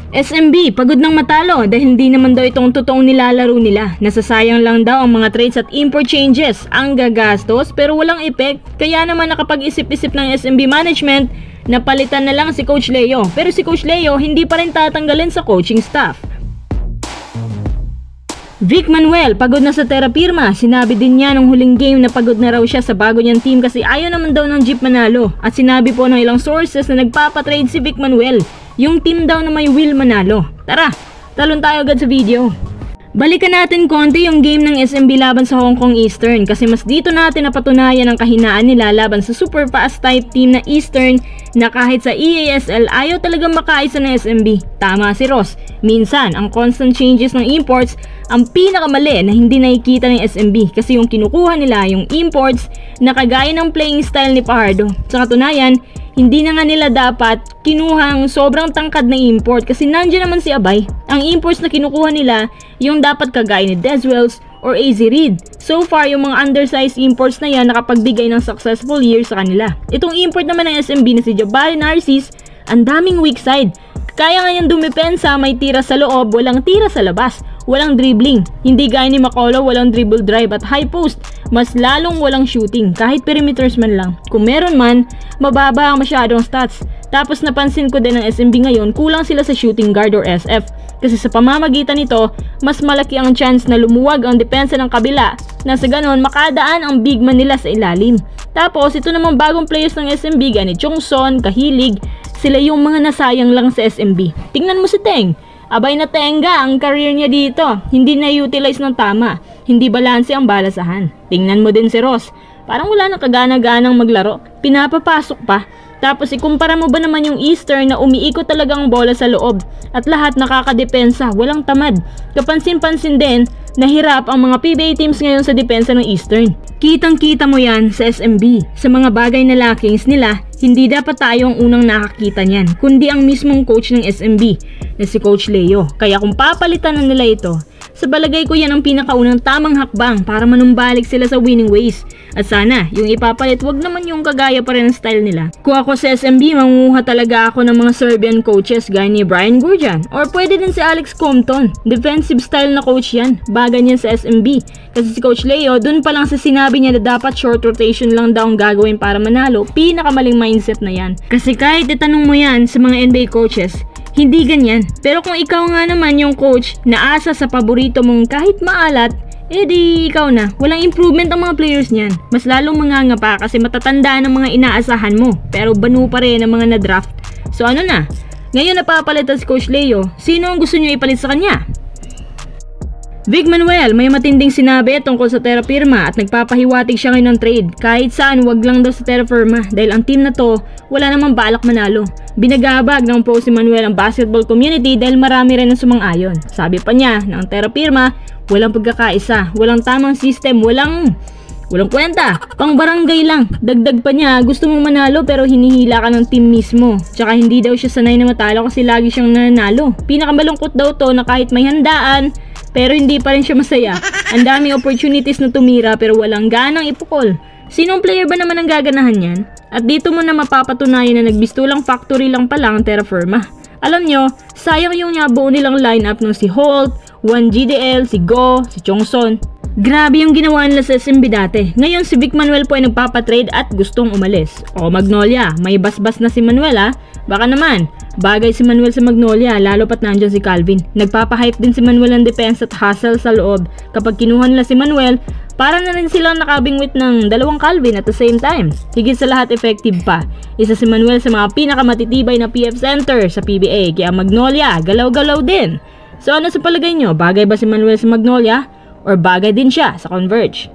SMB, pagod ng matalo dahil hindi naman daw itong totoong nilalaro nila. Nasasayang lang daw ang mga trades at import changes. Ang gagastos pero walang effect. Kaya naman nakapag-isip-isip ng SMB management na palitan na lang si Coach Leo. Pero si Coach Leo hindi pa rin tatanggalin sa coaching staff. Vic Manuel, pagod na sa Terra Firma. Sinabi din niya nung huling game na pagod na raw siya sa bago niyang team kasi ayaw naman daw ng Jeep manalo. At sinabi po ng ilang sources na nagpapatrade si Vic Manuel. Yung team daw na may will manalo. Tara, talon tayo agad sa video. Balikan natin konti yung game ng SMB laban sa Hong Kong Eastern kasi mas dito natin napatunayan ang kahinaan nila laban sa super fast type team na Eastern na kahit sa EASL ayaw talagang makaisa ng SMB. Tama si Ross, minsan ang constant changes ng imports ang pinakamali na hindi nakikita ng SMB kasi yung kinukuha nila yung imports na kagaya ng playing style ni Fajardo. Sa katunayan, hindi na nga nila dapat kinuhang sobrang tangkad na import kasi nandiyan naman si Abay. Ang imports na kinukuha nila yung dapat kagaya ni Deswells or AZ Reed. So far, yung mga undersized imports na yan nakapagbigay ng successful year sa kanila. Itong import naman ng SMB na si Jabari Narcis, ang daming weak side. Kaya nga yung dumepensa, may tira sa loob, walang tira sa labas. Walang dribbling, hindi gaya ni Makolo, walang dribble drive at high post, mas lalong walang shooting kahit perimeters man lang. Kung meron man, mababa ang masyadong stats. Tapos napansin ko din ng SMB ngayon, kulang sila sa shooting guard or SF. Kasi sa pamamagitan nito, mas malaki ang chance na lumuwag ang depensa ng kabila na sa ganon makadaan ang big man nila sa ilalim. Tapos ito namang bagong players ng SMB gaya ni Chongson, Kahilig, sila yung mga nasayang lang sa SMB. Tingnan mo si Teng. Abay na tenga ang career niya dito. Hindi na-utilize ng tama. Hindi balanse ang balasahan. Tingnan mo din si Ross. Parang wala nang kagana-ganang maglaro. Pinapapasok pa. Tapos ikumpara mo ba naman yung Eastern na umiikot talaga ang bola sa loob at lahat nakakadepensa, walang tamad. Kapansin-pansin din na hirap ang mga PBA teams ngayon sa depensa ng Eastern. Kitang-kita mo yan sa SMB. Sa mga bagay na lackings nila, hindi dapat tayo ang unang nakakita niyan, kundi ang mismong coach ng SMB na si Coach Leo. Kaya kung papalitan na nila ito, sa balagay ko yan ang pinakaunang tamang hakbang para manumbalik sila sa winning ways. At sana, yung ipapalit wag naman yung kagaya pa rin ang style nila. Kung ako sa SMB, mangunguha talaga ako ng mga Serbian coaches gaya ni Brian Gurjan. Or pwede din si Alex Compton. Defensive style na coach yan. Bagay niyan sa SMB. Kasi si Coach Leo, dun pa lang sa sinabi niya na dapat short rotation lang daw ang gagawin para manalo, pinakamaling mindset na yan. Kasi kahit itanong mo yan sa mga NBA coaches, hindi ganyan. Pero kung ikaw nga naman yung coach na asa sa paborito mong kahit maalat, di ikaw na. Walang improvement ang mga players niyan. Mas lalong mangangapa kasi matatanda ng mga inaasahan mo. Pero banu pa rin ang mga na-draft. So ano na? Ngayon napapalitan si Coach Leo. Sino ang gusto niyo ipalit sa kanya? Vic Manuel, may matinding sinabi tungkol sa Terra Firma at nagpapahiwatig siya ngayon ng trade. Kahit saan, wag lang daw sa Terra Firma dahil ang team na to, wala namang balak manalo. Binagabag ng pro si Manuel ang basketball community dahil marami rin ang sumang-ayon. Sabi pa niya na ang Terra Firma, walang pagkakaisa, walang tamang system, walang kwenta. Pang barangay lang. Dagdag pa niya, gusto mong manalo pero hinihila ka ng team mismo. Tsaka hindi daw siya sanay na matalo kasi lagi siyang nanalo. Pinakamalungkot daw to na kahit may handaan, pero hindi pa rin siya masaya. Ang daming opportunities na tumira pero walang ganang ipukol. Sinong player ba naman ang gaganahan yan? At dito mo na mapapatunayan na nagbistulang factory lang pala ang Terra Firma. Alam nyo, sayang yung buo nilang lineup ng si Holt, Juan GDL, si Go, si Chongson. Grabe yung ginawa nila sa SMB dati. Ngayon si Vic Manuel po ay nagpapatrade at gustong umalis. O Magnolia, may basbas na si Manuel Baka naman, bagay si Manuel sa Magnolia lalo pat nandyan si Calvin. Nagpapahype din si Manuel ng defense at hustle sa loob. Kapag kinuha nila si Manuel, para na rin silang nakabingwit ng dalawang Calvin at the same time. Higit sa lahat effective pa. Isa si Manuel sa mga pinakamatitibay na PF center sa PBA. Kaya Magnolia, galaw-galaw din. So ano sa palagay nyo? Bagay ba si Manuel sa Magnolia? Or bagay din siya sa Converge?